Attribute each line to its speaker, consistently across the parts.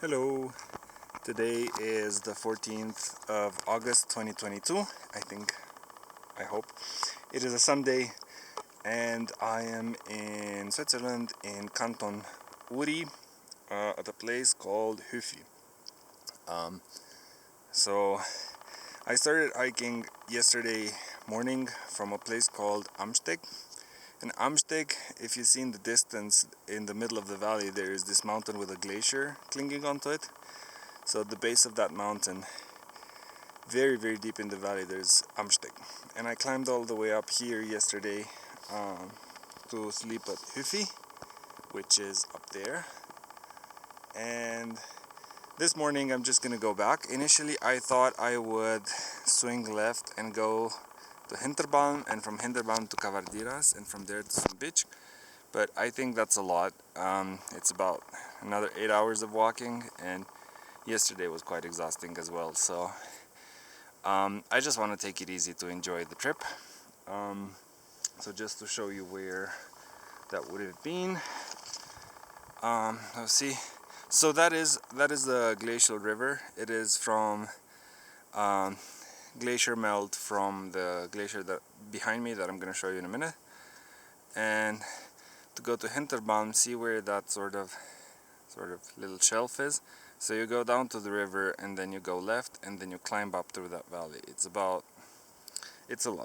Speaker 1: Hello, today is the 14th of August 2022, I hope. It is a Sunday and I am in Switzerland in Canton Uri at a place called Hüfi. So I started hiking yesterday morning from a place called Amsteg. In Amsteg, if you see in the distance, in the middle of the valley, there is this mountain with a glacier clinging onto it. So at the base of that mountain, very deep in the valley, there's Amsteg. And I climbed all the way up here yesterday to sleep at Hüfi, which is up there. And this morning I'm just gonna go back. Initially I thought I would swing left and go to Hinterbalm, and from Hinterbalm to Cavardiras, and from there to Sumvitsch. But I think that's a lot. It's about another 8 hours of walking, and yesterday was quite exhausting as well. So I just want to take it easy to enjoy the trip. So just to show you where that would have been. Let's see. So that is the glacial river. It is from glacier melt from the glacier that behind me that I'm going to show you in a minute. And to go to Hinterbalm, see where that sort of little shelf is. So you go down to the river and then you go left and then you climb up through that valley. It's a lot.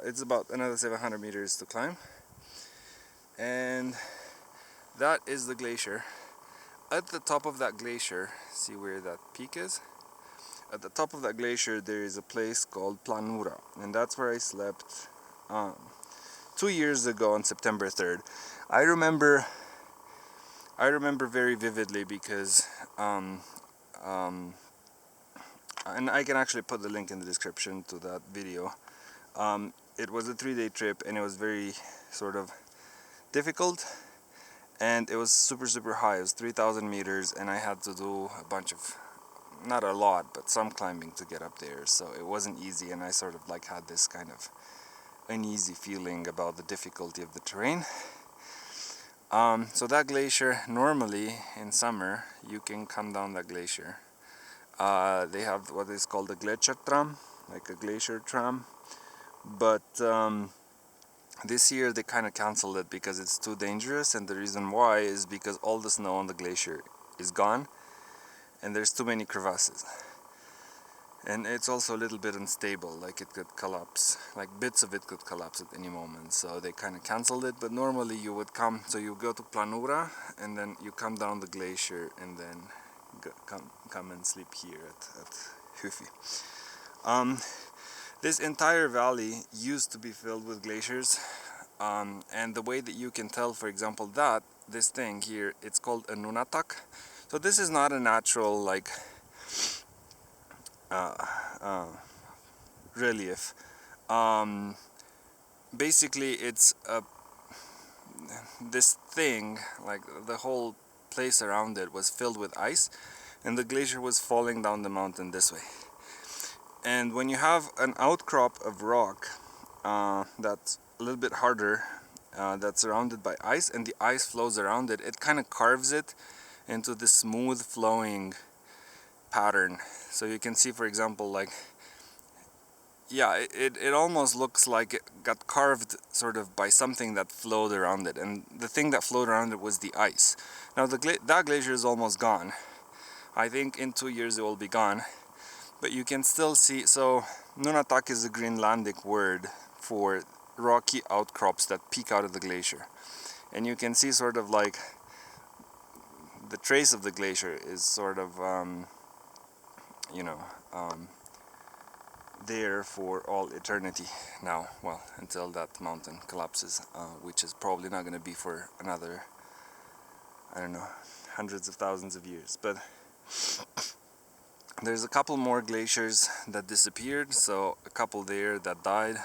Speaker 1: It's about another 700 meters to climb. And that is the glacier. At the top of that glacier, see where that peak is? At the top of that glacier there is a place called Planura, and that's where I slept 2 years ago on September 3rd. I remember very vividly because and I can actually put the link in the description to that video. It was a 3-day trip and it was very sort of difficult, and it was super high. It was 3,000 meters and I had to do a bunch of, not a lot, but some climbing to get up there. So it wasn't easy, and I sort of like had this kind of uneasy feeling about the difficulty of the terrain. So that glacier, normally in summer you can come down that glacier. They have what is called a Glacier tram, like a glacier tram, but this year they kind of canceled it because it's too dangerous, and the reason why is because all the snow on the glacier is gone and there's too many crevasses. And it's also a little bit unstable, like it could collapse, like bits of it could collapse at any moment. So they kind of canceled it, but normally you would come, so you go to Planura and then you come down the glacier and then come and sleep here at Hüfi. This entire valley used to be filled with glaciers, and the way that you can tell, for example, that this thing here, it's called a nunatak. So this is not a natural like relief. Basically it's this thing, like the whole place around it was filled with ice, and the glacier was falling down the mountain this way. And when you have an outcrop of rock that's a little bit harder, that's surrounded by ice, and the ice flows around it, it kind of carves it into this smooth flowing pattern. So you can see, for example, like, yeah, it almost looks like it got carved sort of by something that flowed around it, and the thing that flowed around it was the ice. Now that glacier is almost gone. I think in 2 years it will be gone, but you can still see. So nunatak is a Greenlandic word for rocky outcrops that peek out of the glacier, and you can see sort of like the trace of the glacier is sort of there for all eternity now, well, until that mountain collapses, which is probably not going to be for another, I don't know, hundreds of thousands of years. But there's a couple more glaciers that disappeared, so a couple there that died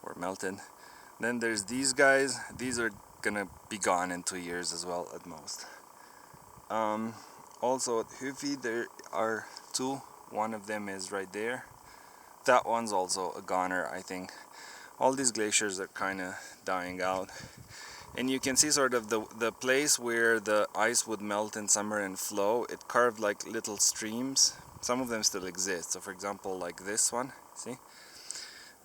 Speaker 1: or melted. Then there's these guys. These are gonna be gone in 2 years as well at most. Also at Hüfi there are two. One of them is right there. That one's also a goner, I think. All these glaciers are kind of dying out. and you can see sort of the place where the ice would melt in summer and flow. It carved like little streams. Some of them still exist. So for example, like this one, see?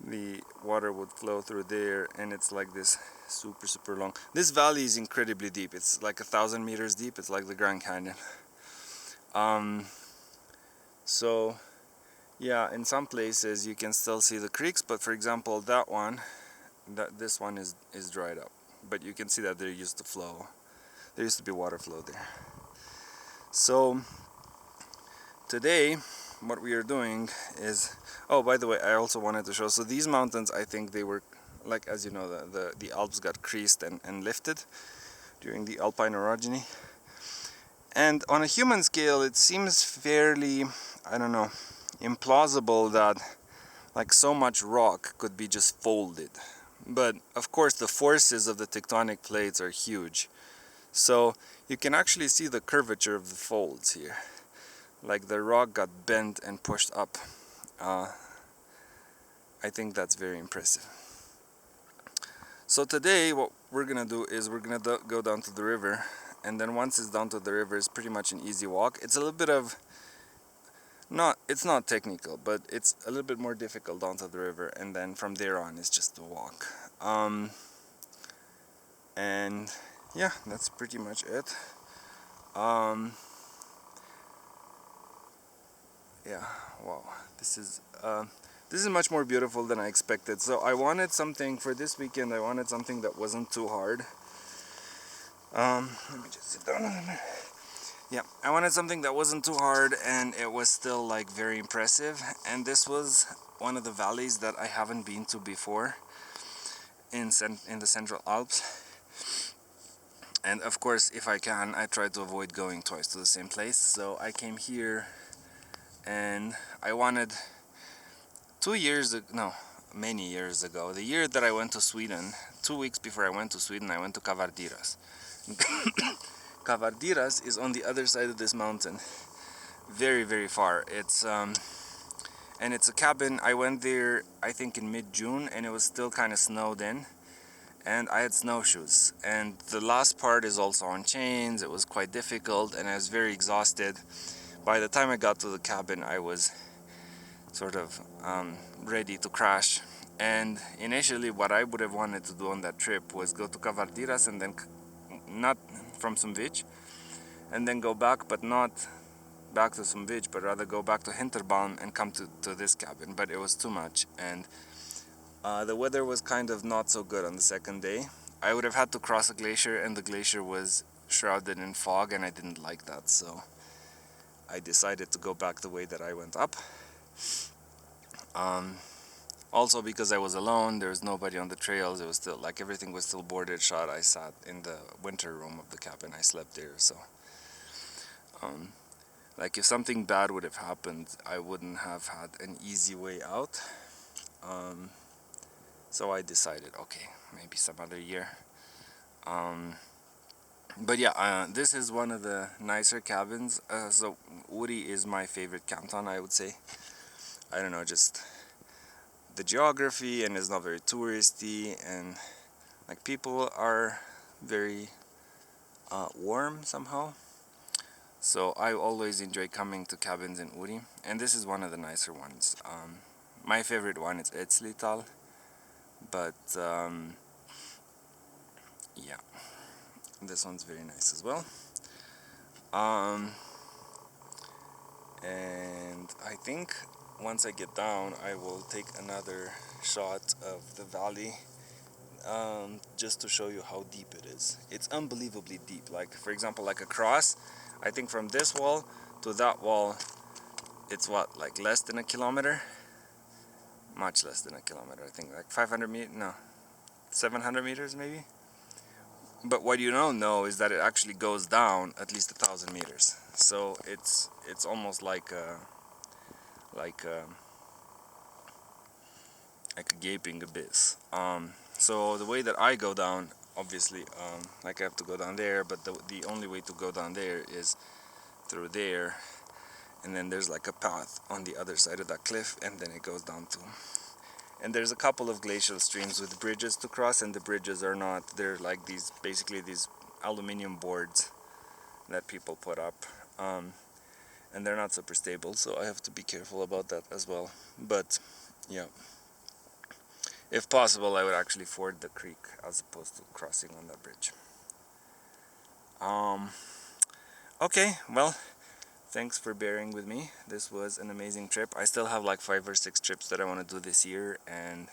Speaker 1: The water would flow through there, and it's like this super long. This valley is incredibly deep. It's like 1,000 meters deep. It's like the Grand Canyon. So yeah, in some places you can still see the creeks, but for example this one is dried up, but you can see that there used to flow. There used to be water flow there. So today what we are doing is, oh, by the way, I also wanted to show, so these mountains, I think they were, like, as you know, the Alps got creased and lifted during the Alpine orogeny. And on a human scale, it seems fairly, I don't know, implausible that like so much rock could be just folded. But of course the forces of the tectonic plates are huge. So you can actually see the curvature of the folds here. Like the rock got bent and pushed up. I think that's very impressive. So today what we're gonna do is we're gonna go down to the river, and then once it's down to the river, it's pretty much an easy walk. It's a little bit of, it's not technical, but it's a little bit more difficult down to the river, and then from there on it's just a walk. And yeah, that's pretty much it. Yeah, wow, this is much more beautiful than I expected. So I wanted something for this weekend. I wanted something that wasn't too hard. Let me just sit down a minute. Yeah, I wanted something that wasn't too hard and it was still like very impressive. And this was one of the valleys that I haven't been to before in the Central Alps. And of course, if I can, I try to avoid going twice to the same place. So I came here and I wanted many years ago, the year that I went to Sweden, 2 weeks before I went to Sweden, I went to Cavardiras. Cavardiras is on the other side of this mountain, very far. It's and it's a cabin. I went there I think in mid-June, and it was still kind of snowed in, and I had snowshoes, and the last part is also on chains. It was quite difficult and I was very exhausted. By the time I got to the cabin, I was sort of ready to crash. And initially what I would have wanted to do on that trip was go to Cavardiras and then not from Sumvitsch, and then go back, but not back to Sumvitsch, but rather go back to Hinterbalm and come to this cabin. But it was too much, and the weather was kind of not so good on the second day. I would have had to cross a glacier, and the glacier was shrouded in fog, and I didn't like that, so I decided to go back the way that I went up. Also because I was alone, there was nobody on the trails. It was still like everything was still boarded shut. I sat in the winter room of the cabin. I slept there, so like if something bad would have happened, I wouldn't have had an easy way out. So I decided, okay, maybe some other year. But yeah, this is one of the nicer cabins. So Uri is my favorite canton, I would say. I don't know, just the geography, and it's not very touristy, and like people are very warm somehow. So I always enjoy coming to cabins in Uri, and this is one of the nicer ones. My favorite one is Etzlital, but yeah, this one's very nice as well. And I think once I get down, I will take another shot of the valley, just to show you how deep it is. It's unbelievably deep. Like, for example, like across, I think from this wall to that wall, it's what, like less than a kilometer? Much less than a kilometer. I think like 500 meters, no, 700 meters maybe. But what you don't know is that it actually goes down at least 1,000 meters. So it's almost like a gaping abyss. So the way that I go down, obviously, like I have to go down there, but the only way to go down there is through there, and then there's like a path on the other side of that cliff, and then it goes down to And there's a couple of glacial streams with bridges to cross, and the bridges are not, they're like these, basically these aluminium boards that people put up, and they're not super stable, so I have to be careful about that as well. But yeah, if possible I would actually ford the creek as opposed to crossing on that bridge. Okay, well, thanks for bearing with me. This was an amazing trip. I still have like 5 or 6 trips that I want to do this year, and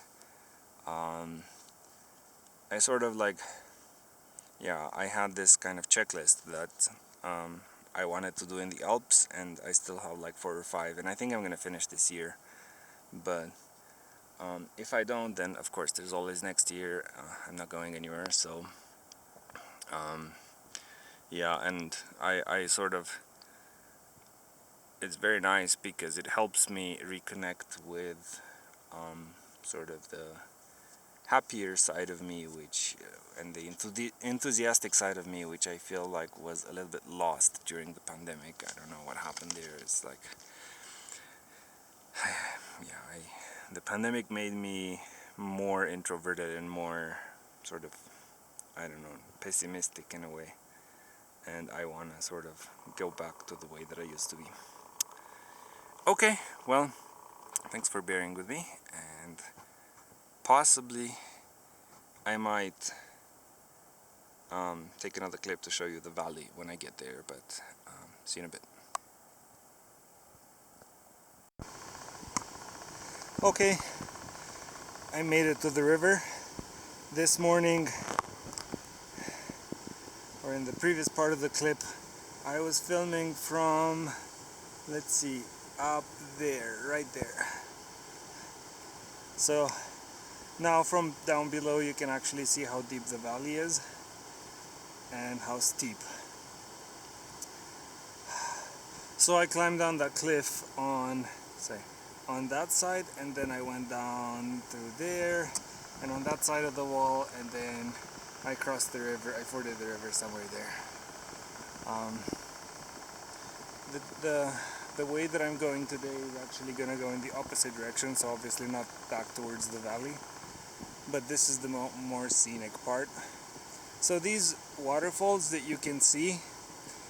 Speaker 1: I sort of like, yeah, I had this kind of checklist that I wanted to do in the Alps, and I still have like 4 or 5, and I think I'm gonna finish this year. But if I don't, then of course there's always next year. I'm not going anywhere, so yeah, and I sort of, it's very nice because it helps me reconnect with sort of the happier side of me, which and the enthusiastic side of me, which I feel like was a little bit lost during the pandemic. I don't know what happened there. It's like, yeah, the pandemic made me more introverted and more sort of, I don't know, pessimistic in a way, and I want to sort of go back to the way that I used to be. Okay, well, thanks for bearing with me, and possibly I might take another clip to show you the valley when I get there, but see you in a bit. Okay, I made it to the river. This morning, or in the previous part of the clip, I was filming from, let's see, up there, right there. So now from down below you can actually see how deep the valley is and how steep. So I climbed down that cliff on that side, and then I went down through there and on that side of the wall, and then I crossed the river. I forded the river somewhere there. The way that I'm going today is actually going to go in the opposite direction, so obviously not back towards the valley, but this is the more scenic part. So these waterfalls that you can see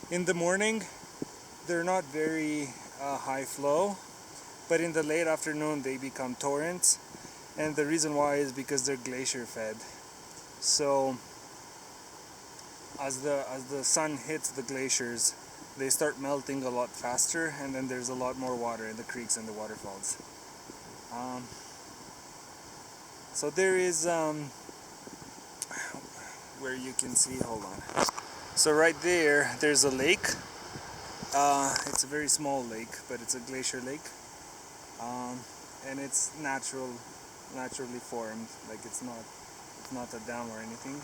Speaker 1: in the morning, they're not very high flow, but in the late afternoon they become torrents, and the reason why is because they're glacier fed. So as the sun hits the glaciers, they start melting a lot faster, and then there's a lot more water in the creeks and the waterfalls. So there is where you can see, hold on. So right there, there's a lake. It's a very small lake, but it's a glacier lake, and it's naturally formed. Like it's not a dam or anything.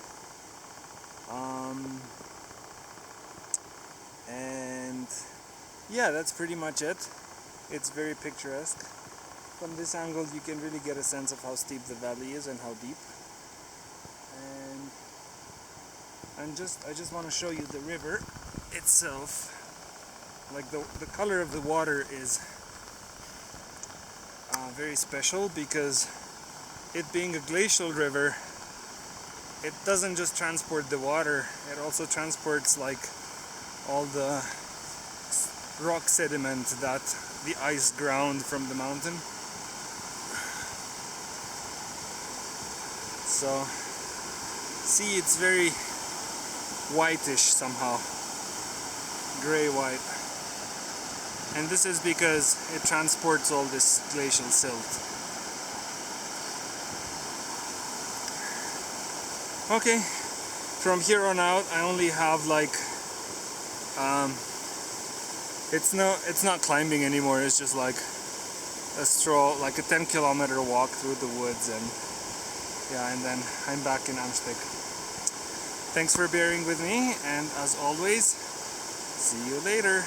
Speaker 1: And yeah, that's pretty much it. It's very picturesque. From this angle you can really get a sense of how steep the valley is and how deep. And I just want to show you the river itself. Like the color of the water is very special, because it being a glacial river, it doesn't just transport the water, it also transports like all the rock sediment that the ice ground from the mountain. So see, it's very whitish somehow, gray white, and this is because it transports all this glacial silt. Okay, from here on out I only have like it's not climbing anymore, it's just like a stroll, like a 10-kilometer walk through the woods, and yeah, and then I'm back in Amsteg. Thanks for bearing with me, and as always, see you later.